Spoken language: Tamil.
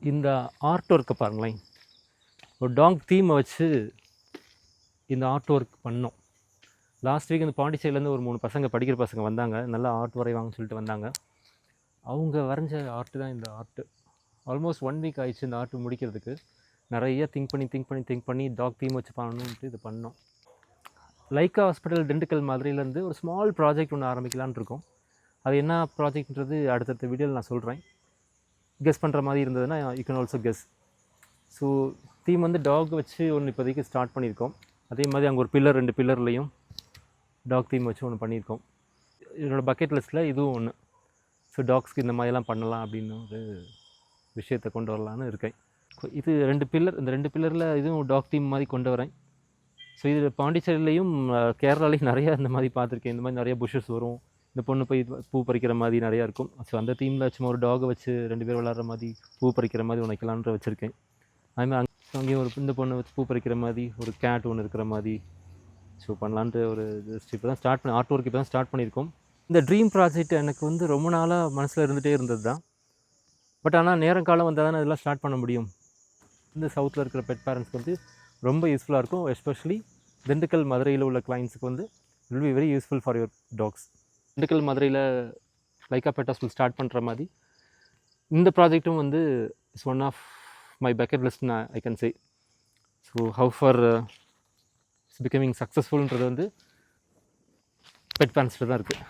இந்த ஆர்ட் ஒர்க்கை பாருங்களேன். ஒரு டாக் தீமை வச்சு இந்த ஆர்ட் ஒர்க் பண்ணோம். லாஸ்ட் வீக் இந்த பாண்டிச்சேரியிலேருந்து ஒரு 3 பசங்க படிக்கிற பசங்க வந்தாங்க. நல்லா ஆர்ட் வரைவாங்கன்னு சொல்லிட்டு வந்தாங்க. அவங்க வரைஞ்ச ஆர்ட்டு தான் இந்த ஆர்ட்டு. ஆல்மோஸ்ட் 1 வீக் ஆயிடுச்சு இந்த ஆர்ட் முடிக்கிறதுக்கு. நிறைய திங்க் பண்ணி டாக் தீம் வச்சு பண்ணணுன்ட்டு இது பண்ணோம். லைக்கா ஹாஸ்பிட்டல் திண்டுக்கல் மதுரையிலேருந்து ஒரு ஸ்மால் ப்ராஜெக்ட் ஒன்று ஆரம்பிக்கலான்னு இருக்கோம். அது என்ன ப்ராஜெக்ட்ன்றது அடுத்தடுத்த வீடியோவில் நான் சொல்கிறேன். கெஸ் பண்ணுற மாதிரி இருந்ததுன்னா you can also guess. So theme வந்து டாக் வச்சு ஒன்று இப்போதைக்கு ஸ்டார்ட் பண்ணியிருக்கோம். அதே மாதிரி அங்கே ஒரு பில்லர் 2 பில்லர்லேயும் டாக் தீம் வச்சு ஒன்று பண்ணியிருக்கோம். என்னோடய பக்கெட் லிஸ்ட்டில் இதுவும் ஒன்று. ஸோ டாக்ஸ்க்கு இந்த மாதிரிலாம் பண்ணலாம் அப்படின்னு ஒரு விஷயத்தை கொண்டு வரலான்னு இருக்கேன். இது 2 பில்லர், இந்த 2 பில்லரில் இதுவும் டாக் தீம் மாதிரி கொண்டு வரேன். ஸோ இது பாண்டிச்சேரியிலையும் கேரளாலையும் நிறையா இந்த மாதிரி பார்த்துருக்கேன். இந்த மாதிரி நிறைய புஷஸ் வரும். இந்த பொண்ணு போய் பூ பறிக்கிற மாதிரி நிறையா இருக்கும். ஸோ அந்த தீமில் சும்மா ஒரு டாகை வச்சு 2 பேர் விளாட்ற மாதிரி பூ பறிக்கிற மாதிரி ஒன்று வைக்கலான்ற வச்சுருக்கேன். அதுமாதிரி அங்கேயும் ஒரு இந்த பொண்ணு வச்சு பூ பறிக்கிற மாதிரி ஒரு கேட் ஒன்று இருக்கிற மாதிரி ஸோ பண்ணலான்ட்டு ஒரு இப்போ தான் ஸ்டார்ட் பண்ணி ஆர்ட் ஒர்க் இப்போ தான் ஸ்டார்ட் பண்ணியிருக்கோம். இந்த ட்ரீம் ப்ராஜெக்ட் எனக்கு வந்து ரொம்ப நாளாக மனசில் இருந்துகிட்டே இருந்தது தான். பட் ஆனால் நேரம் காலம் வந்தால் தானே இதெல்லாம் ஸ்டார்ட் பண்ண முடியும். இந்த சவுத்தில் இருக்கிற பெட் பேரண்ட்ஸ்க்கு வந்து ரொம்ப யூஸ்ஃபுல்லாக இருக்கும். எஸ்பெஷலி திண்டுக்கல் மதுரையில் உள்ள கிளைண்ட்ஸுக்கு வந்து will be very useful for your tax. Dindigul மதுரையில் லைக்கா பெட் ஹாஸ்பிட்டல் ஸ்டார்ட் பண்ணுற மாதிரி இந்த ப்ராஜெக்ட்டும் வந்து it's one of my bucket list I can say. So how far it's becoming சக்ஸஸ்ஃபுல்ன்றது வந்து பெட் பேரண்ட்ஸில் தான் இருக்குது.